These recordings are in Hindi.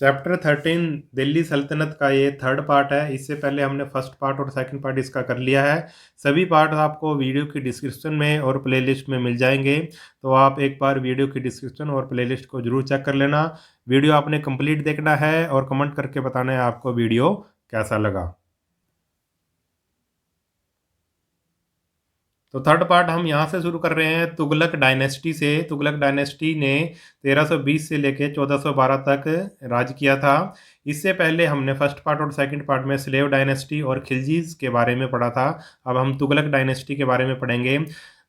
चैप्टर 13 दिल्ली सल्तनत का ये थर्ड पार्ट है। इससे पहले हमने फर्स्ट पार्ट और सेकंड पार्ट इसका कर लिया है। सभी पार्ट आपको वीडियो की डिस्क्रिप्शन में और प्लेलिस्ट में मिल जाएंगे, तो आप एक बार वीडियो की डिस्क्रिप्शन और प्लेलिस्ट को जरूर चेक कर लेना। वीडियो आपने कंप्लीट देखना है और कमेंट करके बताना है आपको वीडियो कैसा लगा। तो थर्ड पार्ट हम यहाँ से शुरू कर रहे हैं तुगलक डायनेस्टी से। तुगलक डायनेस्टी ने 1320 से लेकर 1412 तक राज किया था। इससे पहले हमने फर्स्ट पार्ट और सेकंड पार्ट में स्लेव डायनेस्टी और खिलजीज के बारे में पढ़ा था। अब हम तुगलक डायनेस्टी के बारे में पढ़ेंगे।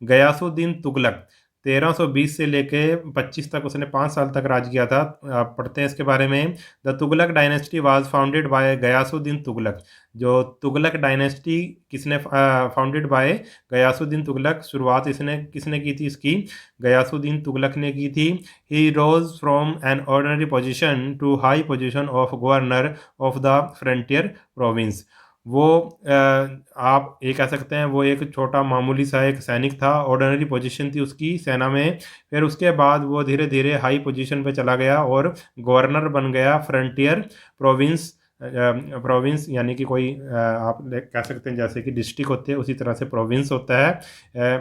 गयासुद्दीन तुगलक 1320 से लेके 25 तक उसने 5 साल तक राज किया था। आप पढ़ते हैं इसके बारे में। The Tughlaq dynasty was founded by Ghiyasuddin Tughlaq. जो तुगलक डायनेस्टी किसने फाउंडेड बाय गयासुद्दीन तुगलक, शुरुआत इसने किसने की थी इसकी? गयासुद्दीन तुगलक ने की थी। He rose from an ordinary position to high position of governor of the frontier province. वो आप ये कह सकते हैं वो एक छोटा मामूली सा एक सैनिक था, ऑर्डिनरी पोजीशन थी उसकी सेना में। फिर उसके बाद वो धीरे धीरे हाई पोजीशन पे चला गया और गवर्नर बन गया फ्रंटियर प्रोविंस। प्रोविंस यानी कि कोई आप कह सकते हैं जैसे कि डिस्ट्रिक्ट होते हैं, उसी तरह से प्रोविंस होता है।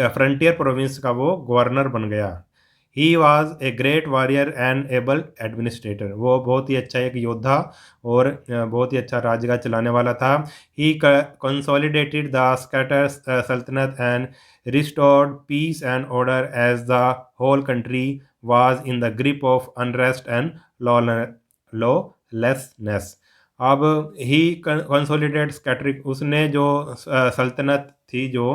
फ्रंटियर प्रोविंस का वो गवर्नर बन गया। ही was a great warrior and able administrator. वो बहुत ही अच्छा एक योद्धा और बहुत ही अच्छा राज्य चलाने वाला था। He consolidated the scatter sultanate and restored peace and order as the whole country was in the grip of unrest and lawlessness. अब ही कंसोलिडेट स्कैटरिंग, उसने जो सल्तनत थी जो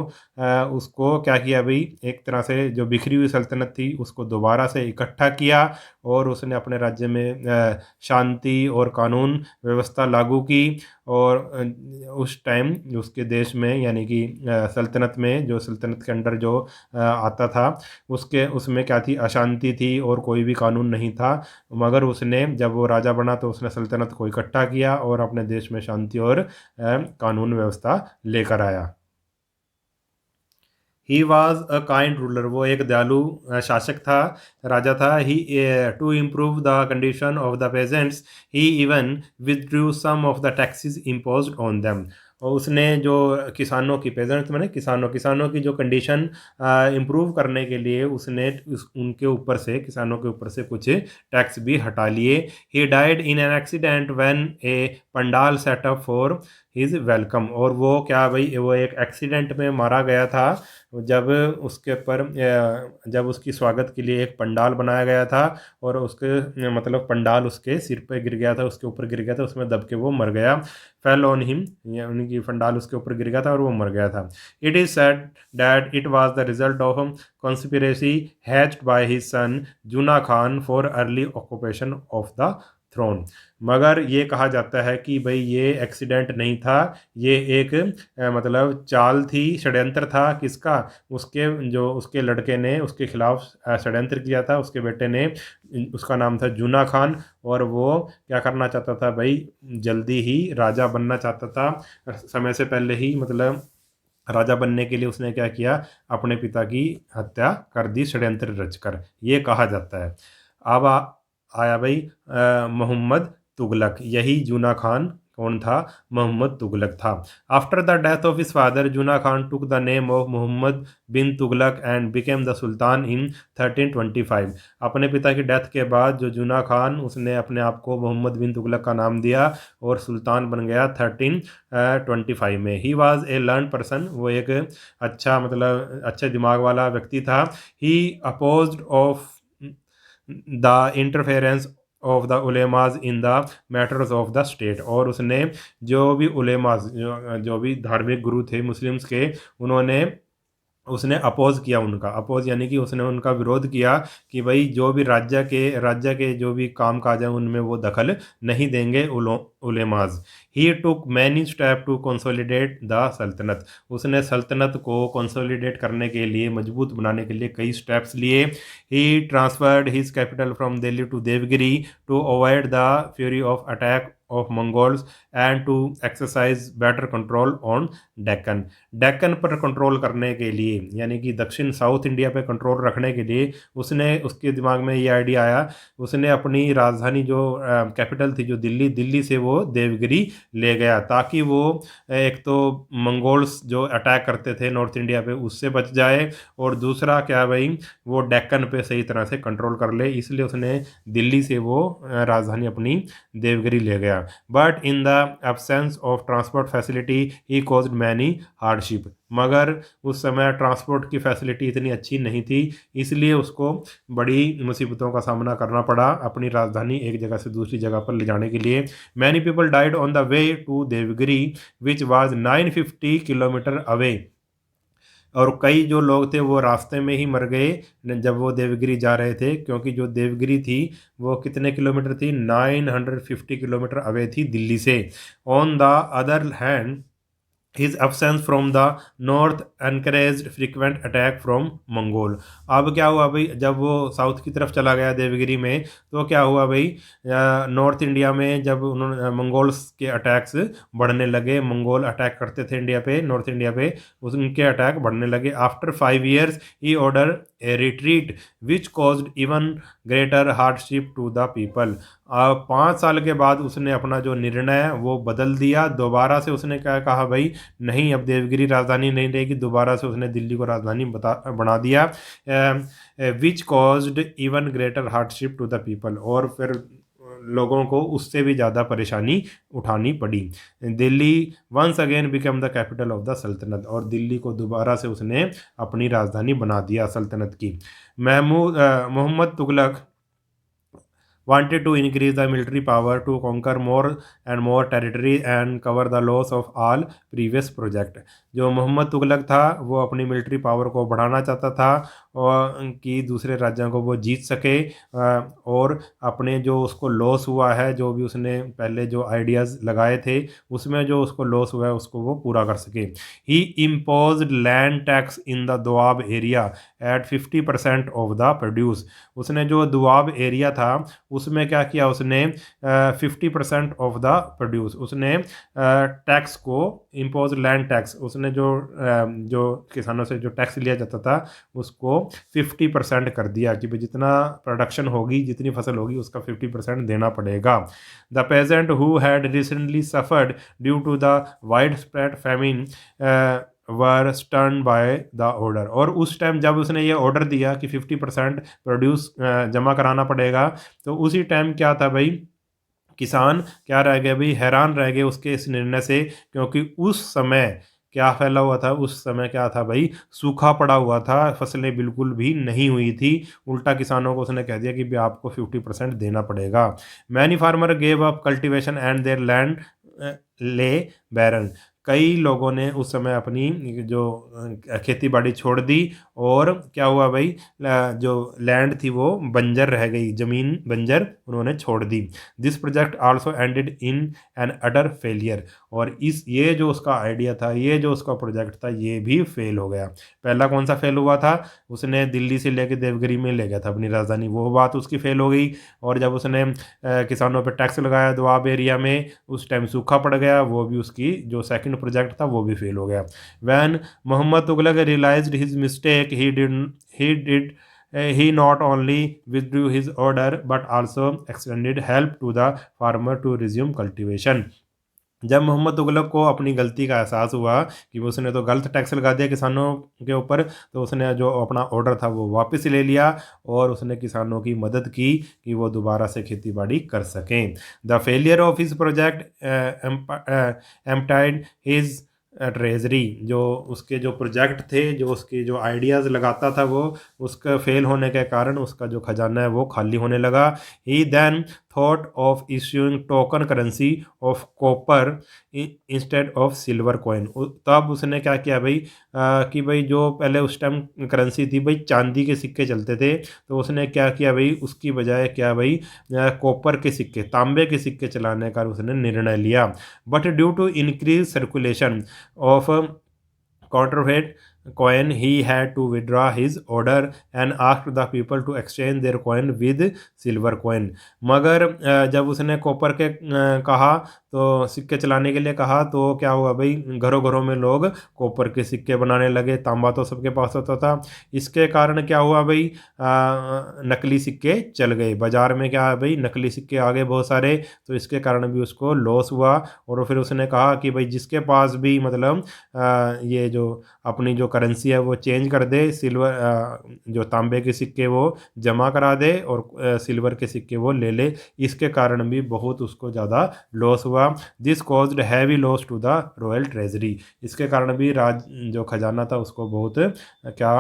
उसको क्या किया भाई, एक तरह से जो बिखरी हुई सल्तनत थी उसको दोबारा से इकट्ठा किया और उसने अपने राज्य में शांति और कानून व्यवस्था लागू की। और उस टाइम उसके देश में यानी कि सल्तनत में, जो सल्तनत के अंडर जो आता था उसके उसमें क्या थी, अशांति थी और कोई भी कानून नहीं था। मगर उसने जब वो राजा बना तो उसने सल्तनत को इकट्ठा किया और अपने देश में शांति और कानून व्यवस्था लेकर आया। He was a kind ruler. वो एक दयालु शासक था, राजा था। He to improve the condition of the peasants he even withdrew some of the taxes imposed on them. और उसने जो किसानों की, पेजेंट्स मैंने किसानों की जो कंडीशन इम्प्रूव करने के लिए उसने उनके ऊपर से, किसानों के ऊपर से कुछ टैक्स भी हटा लिए। He died in an accident when A pandal setup for his welcome. और वो क्या भाई, वो एक एक्सीडेंट में मारा गया था जब उसके ऊपर जब उसकी स्वागत के लिए एक पंडाल बनाया गया था और उसके मतलब पंडाल उसके सिर पे गिर गया था, उसके ऊपर गिर गया था, उसमें दब के वो मर गया। फेल ऑन हिम, उनकी पंडाल उसके ऊपर गिर गया था और वो मर गया था। It is said that it was the result of conspiracy hatched by his son Juna Khan for early occupation of the throne. मगर ये कहा जाता है कि भाई ये एक्सीडेंट नहीं था, ये एक मतलब चाल थी, षड्यंत्र था। किसका? उसके जो उसके लड़के ने उसके खिलाफ षड्यंत्र किया था, उसके बेटे ने। उसका नाम था जूना खान और वो क्या करना चाहता था भाई, जल्दी ही राजा बनना चाहता था। समय से पहले ही मतलब राजा बनने के लिए उसने क्या किया, अपने पिता की हत्या कर दी षड्यंत्र रचकर, ये कहा जाता है। अब आया भाई मोहम्मद तुगलक। यही जूना खान कौन था? मोहम्मद तुगलक था। After the death of his father Juna Khan took the name of Mohammad bin Tughlaq and became the sultan in 1325। अपने पिता की डेथ के बाद जो जूना खान, उसने अपने आप को मोहम्मद बिन तुगलक का नाम दिया और सुल्तान बन गया 1325 में। He was a learn person. वो एक अच्छा मतलब अच्छे दिमाग वाला व्यक्ति था। He opposed of the interference of the ulemas in the matters of the state. और उसने जो भी उलेमाज, जो भी धार्मिक गुरु थे मुस्लिम्स के, उन्होंने उसने अपोज किया उनका। अपोज यानी कि उसने उनका विरोध किया कि भाई जो भी राज्य के जो भी काम काज हैं उनमें वो दखल नहीं देंगे उलेमाज। He took many step to consolidate the सल्तनत। उसने सल्तनत को कंसोलिडेट करने के लिए, मजबूत बनाने के लिए कई स्टेप्स लिए। He transferred his capital from Delhi to Devagiri to avoid the fury of attack of Mongols and to exercise better control on Deccan. Deccan पर कंट्रोल करने के लिए, यानी कि दक्षिण साउथ इंडिया पे कंट्रोल रखने के लिए उसने, उसके दिमाग में ये आइडिया आया, उसने अपनी राजधानी जो कैपिटल थी जो दिल्ली, दिल्ली से वो देवगिरी ले गया, ताकि वो एक तो मंगोल्स जो अटैक करते थे नॉर्थ इंडिया पे उससे बच जाए, और दूसरा क्या भाई, वो डेक्कन पे सही तरह से कंट्रोल कर ले। इसलिए उसने दिल्ली से वो राजधानी अपनी देवगिरी ले गया। But in the absence of transport facility he caused many hardship. मगर उस समय ट्रांसपोर्ट की फैसिलिटी इतनी अच्छी नहीं थी, इसलिए उसको बड़ी मुसीबतों का सामना करना पड़ा अपनी राजधानी एक जगह से दूसरी जगह पर ले जाने के लिए। Many people died on the way to Devagiri which was 950 kilometre away. और कई जो लोग थे वो रास्ते में ही मर गए जब वो देवगिरी जा रहे थे, क्योंकि जो देवगिरी थी वो कितने किलोमीटर थी, 950 किलोमीटर अवे थी दिल्ली से। On the other hand His absence from the north encouraged frequent attack from Mongol. अब क्या हुआ भाई, जब वो साउथ की तरफ चला गया देवगिरी में, तो क्या हुआ भाई, नॉर्थ इंडिया में जब उन्होंने मंगोल्स के अटैक्स बढ़ने लगे, मंगोल अटैक करते थे इंडिया पे, नॉर्थ इंडिया पे, उनके अटैक बढ़ने लगे। After 5 years he order a retreat which caused even greater hardship to the people. 5 साल के बाद उसने अपना जो निर्णय है वो बदल दिया। दोबारा से उसने क्या कहा भाई, नहीं अब देवगिरी राजधानी नहीं रहेगी, दोबारा से उसने दिल्ली को राजधानी बना दिया, which caused even greater hardship to the people. और फिर लोगों को उससे भी ज़्यादा परेशानी उठानी पड़ी। Delhi once again become the capital of the sultanate. और दिल्ली को दोबारा से उसने अपनी राजधानी बना दिया सल्तनत की। Mohammad Tughlaq wanted to increase the military power to conquer more and more territory and cover the loss of all previous project। जो मोहम्मद तुगलक था वो अपनी मिलिट्री पावर को बढ़ाना चाहता था, और कि दूसरे राज्यों को वो जीत सके, और अपने जो उसको लॉस हुआ है, जो भी उसने पहले जो आइडियाज़ लगाए थे उसमें जो उसको लॉस हुआ है उसको वो पूरा कर सके। He imposed land tax in the Doab area at 50% of the produce. उसने जो दुआब एरिया था उसमें क्या किया, उसने 50% ऑफ द प्रोड्यूस, उसने टैक्स को, इम्पोज लैंड टैक्स, उसने जो किसानों से जो टैक्स लिया जाता था उसको 50% कर दिया, कि भाई जितना प्रोडक्शन होगी, जितनी फसल होगी उसका 50% देना पड़ेगा। The peasant who had recently suffered due to the widespread famine were stern by the order. और उस टाइम जब उसने ये ऑर्डर दिया कि 50% प्रोड्यूस जमा कराना पड़ेगा, तो उसी टाइम क्या था भाई, किसान क्या रह गए भाई, हैरान रह गए उसके इस निर्णय से, क्योंकि उस समय क्या फैला हुआ था, उस समय क्या था भाई, सूखा पड़ा हुआ था, फसलें बिल्कुल भी नहीं हुई थी। उल्टा किसानों को उसने कह दिया कि भाई आपको 50% देना पड़ेगा। Many farmer gave up cultivation and there land ले बैरन। कई लोगों ने उस समय अपनी जो खेती बाड़ी छोड़ दी, और क्या हुआ भाई, जो लैंड थी वो बंजर रह गई, ज़मीन बंजर उन्होंने छोड़ दी। This project also ended in an utter failure. और ये जो उसका आइडिया था, ये जो उसका प्रोजेक्ट था, ये भी फेल हो गया। पहला कौन सा फेल हुआ था, उसने दिल्ली से लेकर देवगिरी में ले गया था अपनी राजधानी, वो बात उसकी फेल हो गई। और जब उसने किसानों पर टैक्स लगाया दोआब एरिया में, उस टाइम सूखा पड़ गया, वो भी उसकी जो सेकंड प्रोजेक्ट था वो भी फेल हो गया। When Mohammad Tughlaq realised his mistake he not only withdrew his order but also extended help to the farmer to resume cultivation। जब मोहम्मद तुगलक को अपनी गलती का एहसास हुआ कि उसने तो गलत टैक्स लगा दिया किसानों के ऊपर, तो उसने जो अपना ऑर्डर था वो वापस ले लिया, और उसने किसानों की मदद की कि वो दोबारा से खेती बाड़ी कर सकें। The failure of his project emptied his treasury. जो उसके जो प्रोजेक्ट थे, जो उसके जो आइडियाज़ लगाता था, वो उसका फेल होने के कारण उसका जो खजाना है वो खाली होने लगा। He then thought of issuing token currency of copper instead of silver coin. तब उसने क्या किया भाई, कि भाई जो पहले उस टाइम करेंसी थी भाई, चांदी के सिक्के चलते थे, तो उसने क्या किया भाई, उसकी बजाय क्या भाई, कॉपर के सिक्के, तांबे के सिक्के चलाने का उसने निर्णय लिया। But due to increase circulation of counterfeit coin, he had to withdraw his order and asked the people to exchange their coin with silver coin. मगर जब उसने कॉपर के कहा तो सिक्के चलाने के लिए कहा तो क्या हुआ भाई, घरों घरों में लोग कॉपर के सिक्के बनाने लगे, तांबा तो सबके पास होता था। इसके कारण क्या हुआ भाई, नकली सिक्के चल गए बाजार में, क्या है भाई नकली सिक्के आ गए बहुत सारे, तो इसके कारण भी उसको लॉस हुआ। और फिर उसने कहा कि भाई जिसके पास भी मतलब ये जो अपनी जो करेंसी है वो चेंज कर दे, सिल्वर जो तांबे के सिक्के वो जमा करा दे और सिल्वर के सिक्के वो ले ले। इसके कारण भी बहुत उसको ज़्यादा लॉस हुआ। This caused heavy loss to the royal treasury. इसके कारण भी राज जो खजाना था उसको बहुत क्या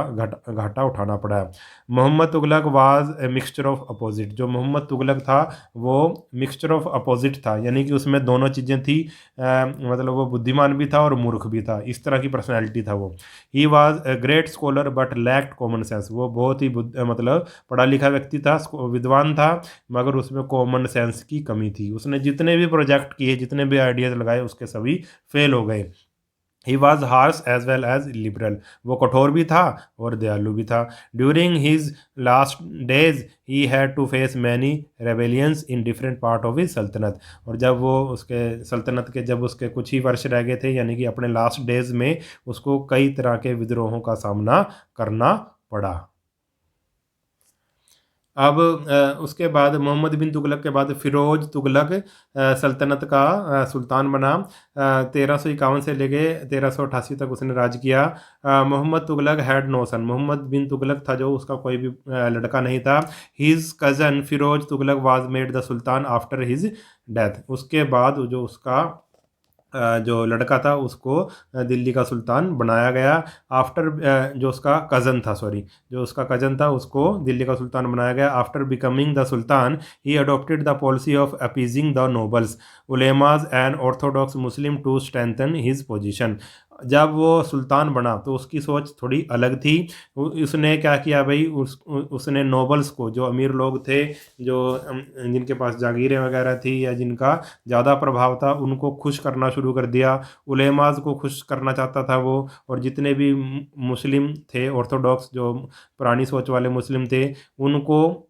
घाटा उठाना पड़ा। Mohammad Tughlaq was a mixture of opposite. जो मोहम्मद तुगलक था वो मिक्सचर ऑफ अपोजिट था, यानी कि उसमें दोनों चीज़ें थी, मतलब वो बुद्धिमान भी था और मूर्ख भी था, इस तरह की पर्सनैलिटी था वो। ही was a great scholar but lacked common sense. वो बहुत ही मतलब पढ़ा लिखा व्यक्ति था, विद्वान था, मगर उसमें कॉमन सेंस की कमी थी। उसने जितने भी प्रोजेक्ट किए, जितने भी आइडियाज़ लगाए, उसके सभी फेल हो गए। He was harsh as well as liberal. वो कठोर भी था और दयालु भी था। During his last days he had to face many rebellions in different part of his sultanate. और जब वो उसके सल्तनत के जब उसके कुछ ही वर्ष रह गए थे, यानी कि अपने लास्ट डेज में, उसको कई तरह के विद्रोहों का सामना करना पड़ा। अब उसके बाद मोहम्मद बिन तुगलक के बाद फिरोज तुगलक सल्तनत का सुल्तान बना। 1351 से लेके 1388 तक उसने राज किया। Mohammad Tughlaq had no son. Mohammad bin Tughlaq था जो, उसका कोई भी लड़का नहीं था। His cousin Firoz Tughlaq was made the sultan after his death. उसके बाद जो उसका जो लड़का था उसको दिल्ली का सुल्तान बनाया गया। आफ्टर जो उसका कज़न था, सॉरी, जो उसका कज़न था उसको दिल्ली का सुल्तान बनाया गया। After becoming the sultan he adopted the policy of appeasing the nobles, ulemas and orthodox Muslim to strengthen his position. जब वो सुल्तान बना तो उसकी सोच थोड़ी अलग थी। उसने क्या किया भाई, उसने नोबल्स को, जो अमीर लोग थे, जो जिनके पास जागीरें वगैरह थी या जिनका ज़्यादा प्रभाव था, उनको खुश करना शुरू कर दिया। उलेमाज को खुश करना चाहता था वो। और जितने भी मुस्लिम थे, ऑर्थोडॉक्स जो पुरानी सोच वाले मुस्लिम थे, उनको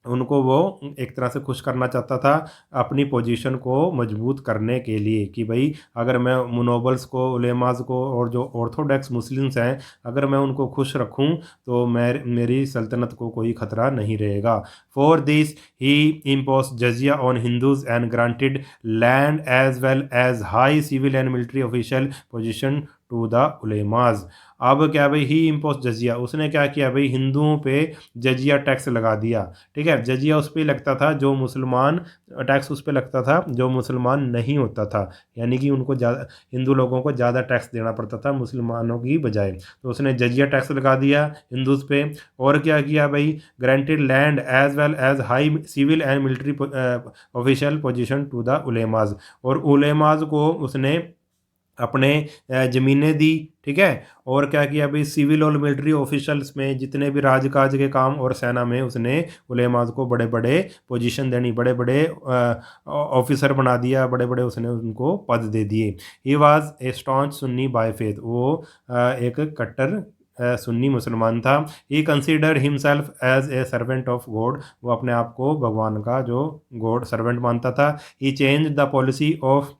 उनको वो एक तरह से खुश करना चाहता था अपनी पोजीशन को मजबूत करने के लिए, कि भाई अगर मैं नोबल्स को, उलेमाज को और जो ऑर्थोडॉक्स मुस्लिम्स हैं, अगर मैं उनको खुश रखूं तो मेरी सल्तनत को कोई ख़तरा नहीं रहेगा। For this he impose jizya on Hindus and granted land as well as high civil and military official position to the ulemas. अब क्या भाई, ही इम्पोज जजिया, उसने क्या किया भाई, हिंदुओं पे जजिया टैक्स लगा दिया। ठीक है, जजिया उस पर लगता था जो मुसलमान, टैक्स उस पर लगता था जो मुसलमान नहीं होता था, यानी कि उनको ज़्यादा, हिंदू लोगों को ज़्यादा टैक्स देना पड़ता था मुसलमानों की बजाय। तो उसने जजिया टैक्स लगा दिया हिंदूज़ पे। और क्या किया भाई, granted land as well as high civil and military official position to the ulemas. और उलेमाज को उसने अपने ज़मीनें दी। ठीक है, और क्या किया भाई, सिविल और मिलिट्री ऑफिशल्स में जितने भी राजकाज के काम और सेना में उसने उलेमाज को बड़े बड़े पोजीशन देनी, बड़े बड़े ऑफिसर बना दिया, बड़े बड़े उसने उनको पद दे दिए। He was a staunch Sunni by faith. वो एक कट्टर सुन्नी मुसलमान था। He consider himself as a servant of God. वो अपने आप को भगवान का जो गॉड सर्वेंट मानता था। He change the policy of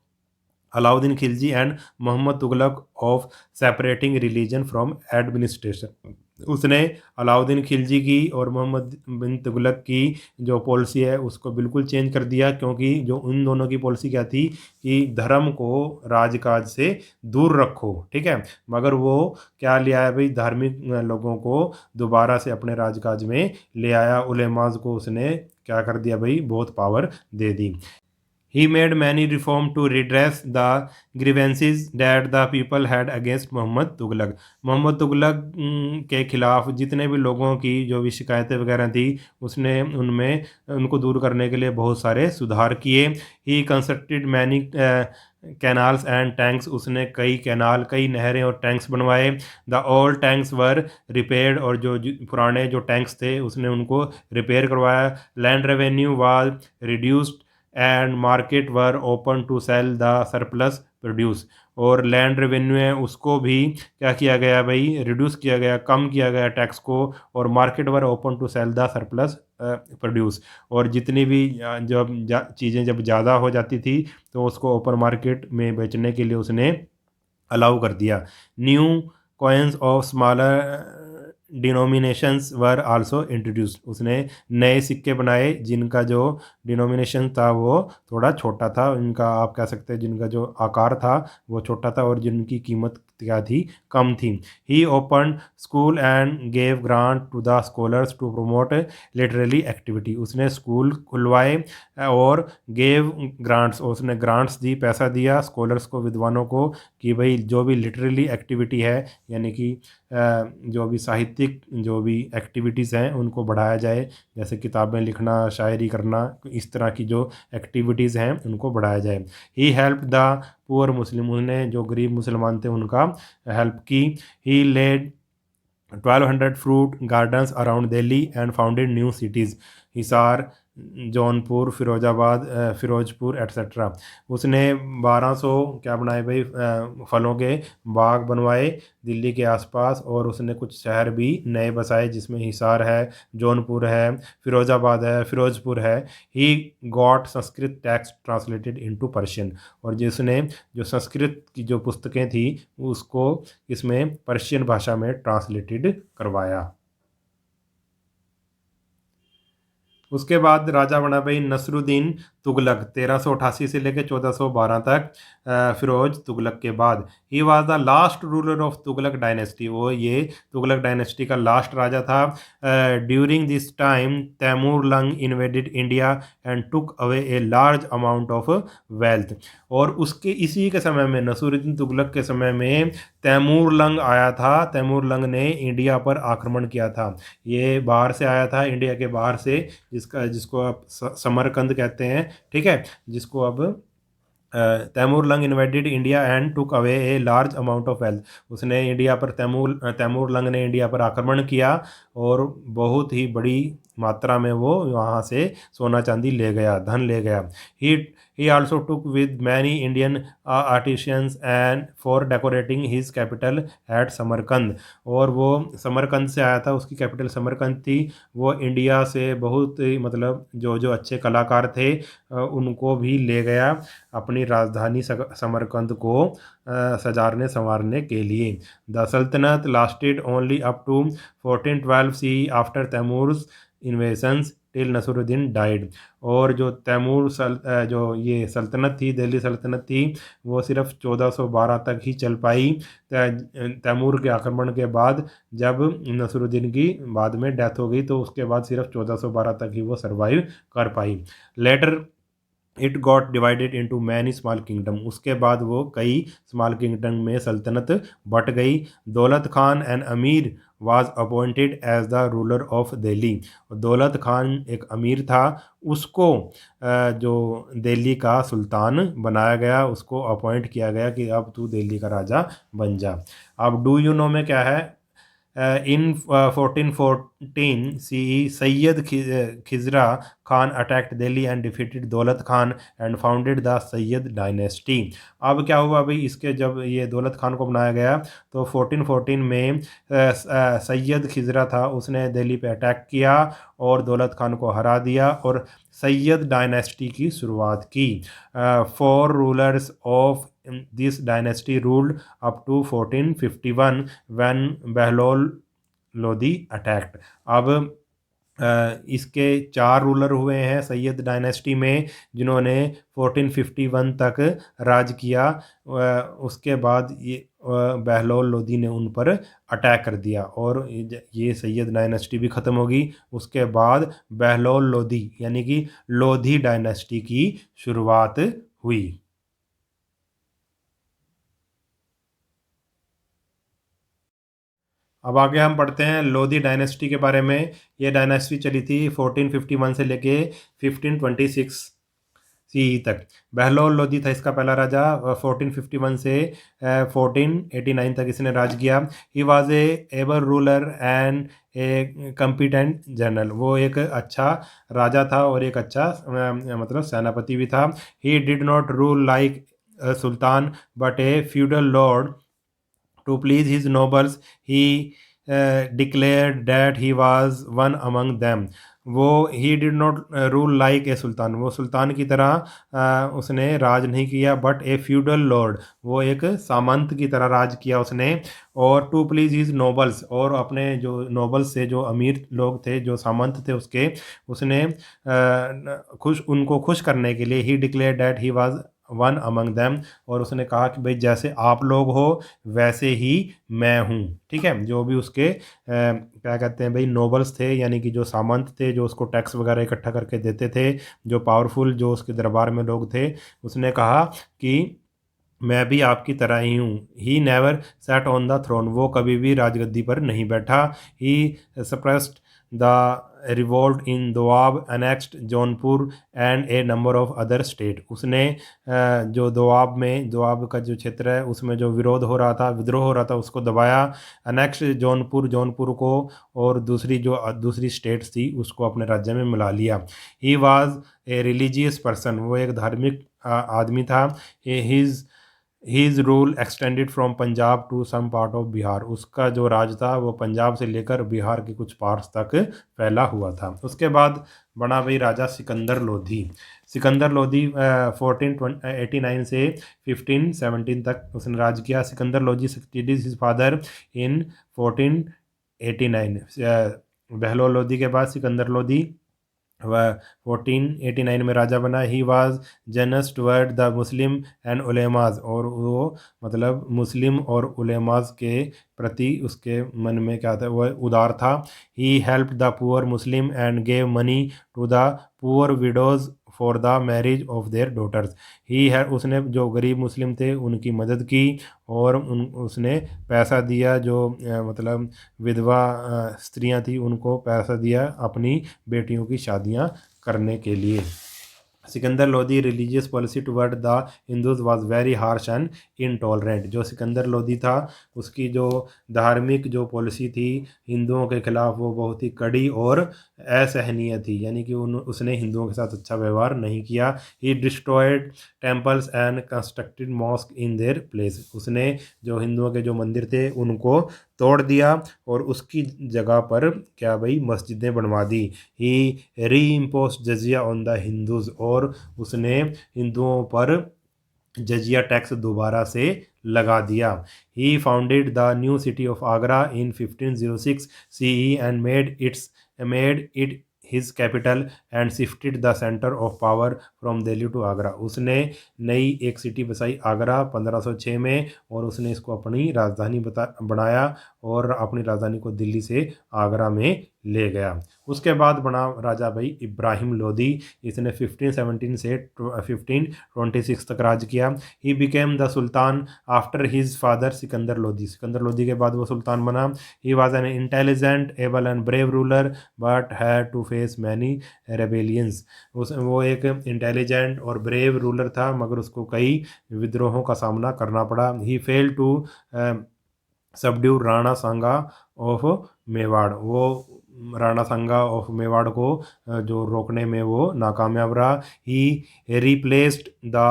Alauddin Khilji and Mohammad Tughlaq of separating religion from administration. उसने अलाउद्दीन खिलजी की और मोहम्मद बिन तुगलक की जो पॉलिसी है उसको बिल्कुल चेंज कर दिया, क्योंकि जो उन दोनों की पॉलिसी क्या थी कि धर्म को राजकाज से दूर रखो। ठीक है, मगर वो क्या ले आया भाई, धार्मिक लोगों को दोबारा से अपने राजकाज में ले आया। उलेमाज को उसने क्या कर दिया भाई, बहुत power they the. He made many reform to redress the grievances that the people had against Mohammad Tughlaq. Mohammad Tughlaq के खिलाफ जितने भी लोगों की जो भी शिकायतें वगैरह थी, उसने उनमें उनको दूर करने के लिए बहुत सारे सुधार किए। ही constructed many canals and tanks. उसने कई कैनाल, कई नहरें और टैंक्स बनवाए। The old tanks were repaired. और जो पुराने जो टैंक्स थे उसने उनको रिपेयर करवाया। Land revenue was reduced and market were open to sell the surplus produce. और लैंड रेवेन्यू है उसको भी क्या किया गया भाई, रिड्यूस किया गया, कम किया गया टैक्स को। और market were open to sell the surplus produce. और जितनी भी जब चीज़ें जब ज़्यादा हो जाती थी तो उसको ओपन मार्केट में बेचने के लिए उसने अलाउ कर दिया। New coins of smaller denominations were also introduced. उसने नए सिक्के बनाए जिनका जो डिनोमिनेशन था वो थोड़ा छोटा था, इनका आप कह सकते हैं जिनका जो आकार था वो छोटा था और जिनकी कीमत क्या थी, कम थी। He open school and gave grant to the scholars to promote literary activity. उसने स्कूल खुलवाए और गेव ग्रांट्स, उसने ग्रांट्स दी, पैसा दिया स्कॉलर्स को, विद्वानों को, कि भाई जो भी लिटरेरी एक्टिविटी है यानी कि जो भी साहित्यिक जो भी एक्टिविटीज़ हैं उनको बढ़ाया जाए, जैसे किताबें लिखना, शायरी करना, इस तरह की जो एक्टिविटीज़ हैं उनको बढ़ाया जाए। He help the poor Muslim. उन्होंने जो गरीब मुसलमान थे उनका हेल्प की। He laid 1200 fruit gardens around Delhi and founded new cities, Hisar, Jaunpur, Firozabad, Firozpur etcetera. उसने 1200 क्या बनाए भाई, फलों के बाग बनवाए दिल्ली के आसपास, और उसने कुछ शहर भी नए बसाए जिसमें हिसार है, जौनपुर है, फिरोजाबाद है, फिरोजपुर है। He got Sanskrit text translated into Persian. और जिसने जो संस्कृत की जो पुस्तकें थी उसको इसमें पर्शियन भाषा में ट्रांसलेटेड करवाया। उसके बाद राजा बना भाई नसरुद्दीन तुगलक 1388 से लेकर 1412 तक, फिरोज तुगलक के बाद। He was the last ruler of Tughlaq dynasty. वो ये तुगलक डायनेस्टी का लास्ट राजा था। During this time Timur Lang invaded India and took away a large amount of wealth. और उसके इसी के समय में, नसरुद्दीन तुगलक के समय में, तैमूर लंग आया था। तैमूर लंग ने इंडिया पर आक्रमण किया था। ये बाहर से आया था, इंडिया के बाहर से, जिसको आप समरकंद कहते हैं, ठीक है, जिसको अब Timur Lang invaded India and took away a large amount of wealth. उसने इंडिया पर तैमूर लंग ने इंडिया पर आक्रमण किया और बहुत ही बड़ी मात्रा में वो वहाँ से सोना चांदी ले गया, धन ले गया। He he also took with many Indian artisans and for decorating his capital at Samarkand. और वो समरकंद से आया था, उसकी कैपिटल समरकंद थी। वो इंडिया से बहुत ही मतलब जो जो अच्छे कलाकार थे उनको भी ले गया अपनी राजधानी समरकंद को सजारने संवारने के लिए। द सल्तनत lasted only up to 1412 C after Timur's invasions till Nasruddin died. और जो जो ये सल्तनत थी, दिल्ली सल्तनत थी, वो सिर्फ 1412 तक ही चल पाई तैमूर के आक्रमण के बाद। जब नसरुद्दीन की बाद में डेथ हो गई तो उसके बाद सिर्फ 1412 तक ही वो सरवाइव कर पाई। Later it got divided into many small kingdom. उसके बाद वो कई स्मॉल किंगडम में सल्तनत बट गई। Daulat Khan an amir was appointed as the ruler of Delhi. Daulat Khan एक अमीर था, उसको जो दिल्ली का सुल्तान बनाया गया, उसको अपॉइंट किया गया कि अब तू दिल्ली का राजा बन जा। अब डू यू नो में क्या है, in 1414 CE, Sayyid Khizra Khan attacked Delhi and defeated Daulat Khan and founded the Sayyid dynasty। अब क्या हुआ भाई, इसके जब ये दौलत खान को बनाया गया तो 1414 में सैयद खिजरा था, उसने दिल्ली पे अटैक किया और दौलत खान को हरा दिया और सैयद डायनेस्टी की शुरुआत की। 4 rulers of this dynasty ruled up to 1451 when Bahlol Lodhi attacked. अब इसके 4 रूलर हुए हैं सैयद डायनेस्टी में जिन्होंने 1451 तक राज किया। उसके बाद ये बहलोल लोधी ने उन पर अटैक कर दिया और ये सैयद डायनेस्टी भी ख़त्म होगी। उसके बाद बहलोल लोधी यानी कि लोधी डायनेस्टी की शुरुआत हुई। अब आगे हम पढ़ते हैं लोधी डायनेस्टी के बारे में। ये डायनेस्टी चली थी 1451 से लेके 1526 सीई तक। बहलोल लोधी था इसका पहला राजा। 1451 से 1489 तक इसने राज किया। He was a able ruler and a competent general. वो एक अच्छा राजा था और एक अच्छा मतलब सेनापति भी था। ही did not rule like a sultan but a feudal lord. To please his nobles, he declared that he was one among them. वो he did not rule like a sultan, वो सुल्तान की तरह उसने राज नहीं किया, बट ए फ्यूडल लॉर्ड, वो एक सामंत की तरह राज किया उसने। और टू प्लीज हिज नोबल्स, और अपने जो नोबल्स थे, जो अमीर लोग थे, जो सामंत थे उसके, उसने उनको खुश करने के लिए ही declare that he was one among them, और उसने कहा कि भाई जैसे आप लोग हो वैसे ही मैं हूँ। ठीक है, जो भी उसके क्या कहते हैं भाई नोबल्स थे, यानी कि जो सामंत थे, जो उसको टैक्स वगैरह इकट्ठा करके देते थे, जो पावरफुल जो उसके दरबार में लोग थे, उसने कहा कि मैं भी आपकी तरह ही हूँ। He never sat on the throne, वो कभी भी राजगद्दी पर नहीं बैठा। He suppressed the revolt in Doab, annexed Jaunpur and a number of other state, उसने जो दोआब में, दोआब का जो क्षेत्र है उसमें जो विरोध हो रहा था, विद्रोह हो रहा था, उसको दबाया। अनेक्स्ड जौनपुर, जौनपुर को, और दूसरी जो दूसरी स्टेट्स थी उसको अपने राज्य में मिला लिया। He was a religious person, वो एक धार्मिक आदमी था। His his rule extended from Punjab to some part of Bihar, उसका जो राज था वो पंजाब से लेकर बिहार के कुछ पार्ट्स तक फैला हुआ था। उसके बाद बना भाई राजा सिकंदर लोधी। सिकंदर लोधी 1489 से 1517 तक उसने राज किया। Sikandar Lodhi succeeded his father in 1489। Bahlol Lodhi के बाद सिकंदर लोधी वह 1489 में राजा बना। He was generous toward the Muslim and उलेमाज, और वो मतलब मुस्लिम और उलेमाज के प्रति उसके मन में क्या था, वह उदार था। He help the poor Muslim and gave money to the poor widows for the marriage of their daughters. ही है, उसने जो गरीब मुस्लिम थे उनकी मदद की, और उसने पैसा दिया, जो मतलब विधवा स्त्रियां थी उनको पैसा दिया अपनी बेटियों की शादियां करने के लिए। Sikandar Lodhi religious policy toward the Hindus was very harsh and intolerant, जो सिकंदर लोधी था उसकी जो धार्मिक जो पॉलिसी थी हिंदुओं के खिलाफ वो बहुत ही कड़ी और असहनीय थी, यानी कि उसने हिंदुओं के साथ अच्छा व्यवहार नहीं किया। He destroyed temples and constructed mosque in their place, उसने जो हिंदुओं के जो मंदिर थे उनको तोड़ दिया और उसकी जगह पर क्या भाई मस्जिदें बनवा दी। ही री impose jizya on the Hindus, और उसने हिंदुओं पर जजिया टैक्स दोबारा से लगा दिया। He founded the new city of Agra in 1506 CE and made it his capital and shifted the centre of power from Delhi to Agra, उसने नई एक सिटी बसाई आगरा 1506 में, और उसने इसको अपनी राजधानी बनाया और अपनी राजधानी को दिल्ली से आगरा में ले गया। उसके बाद बना राजा भाई इब्राहिम लोधी, इसने 1517 से 1526 तक राज किया। He became the sultan after his father Sikandar Lodhi, Sikandar Lodhi के बाद वो सुल्तान बना। He was an intelligent able and brave ruler but had to face many rebellions, वो एक इंटेलिजेंट और ब्रेव रूलर था मगर उसको कई विद्रोहों का सामना करना पड़ा। He fail to subdue Rana Sanga of Mewar, वो राणा सांगा ऑफ मेवाड़ को जो रोकने में वो नाकामयाब रहा। He replaced the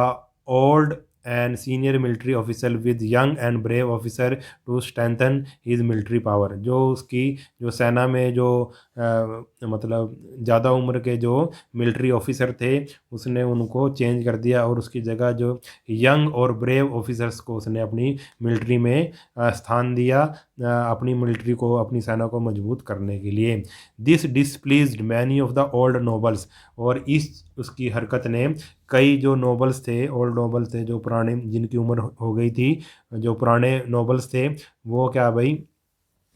old and senior military officer with young and brave officer to strengthen his military power, जो उसकी जो सेना में जो मतलब ज़्यादा उम्र के जो मिलिट्री ऑफिसर थे उसने उनको चेंज कर दिया, और उसकी जगह जो यंग और ब्रेव ऑफिसर्स को उसने अपनी मिलिट्री में स्थान दिया, अपनी मिलिट्री को, अपनी सेना को मजबूत करने के लिए। This displeased many of the old nobles, और इस उसकी हरकत ने कई जो नोबल्स थे, ओल्ड नोबल्स थे, जो पुराने जिनकी उम्र हो गई थी, जो पुराने नोबल्स थे वो क्या भाई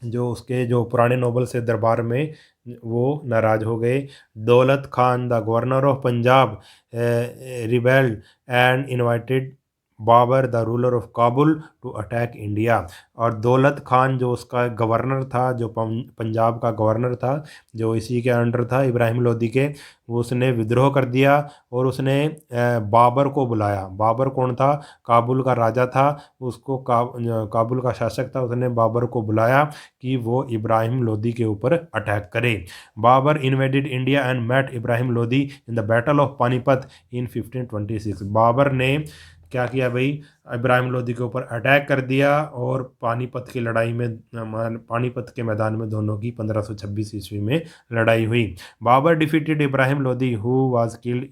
जो उसके जो पुराने नोबल से दरबार में वो नाराज हो गए। Daulat Khan the governor of Punjab rebelled and invited Babur the ruler of Kabul to attack India, और दौलत खान जो उसका गवर्नर था, जो पंजाब का गवर्नर था, जो इसी के अंडर था इब्राहिम लोदी के, वो उसने विद्रोह कर दिया और उसने बाबर को बुलाया। बाबर कौन था? काबुल का राजा था, उसको काबुल का शासक था, उसने बाबर को बुलाया कि वो इब्राहिम लोदी के ऊपर अटैक करे। Babur invaded India and met Ibrahim Lodi in the battle of Panipat in 1526, Babur ने क्या किया भाई, इब्राहिम लोदी के ऊपर अटैक कर दिया और पानीपत की लड़ाई में पानीपत के मैदान में दोनों की 1526 ईस्वी में लड़ाई हुई। Babur defeated Ibrahim Lodi who was killed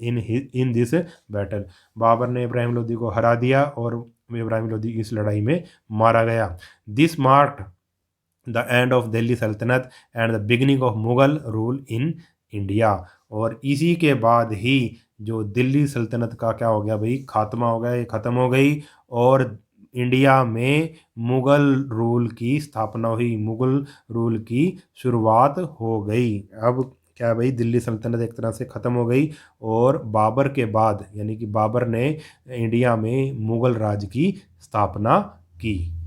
in this battle. Babur ने इब्राहिम लोदी को हरा दिया और इब्राहिम लोदी इस लड़ाई में मारा गया। This marked the end of Delhi Sultanat and the beginning of Mughal rule in India. और इसी के बाद ही जो दिल्ली सल्तनत का क्या हो गया भाई, खात्मा हो गया, ये ख़त्म हो गई और इंडिया में मुग़ल रूल की स्थापना हुई, मुग़ल रूल की शुरुआत हो गई। अब क्या भाई, दिल्ली सल्तनत एक तरह से ख़त्म हो गई और बाबर के बाद यानी कि बाबर ने इंडिया में मुग़ल राज की स्थापना की।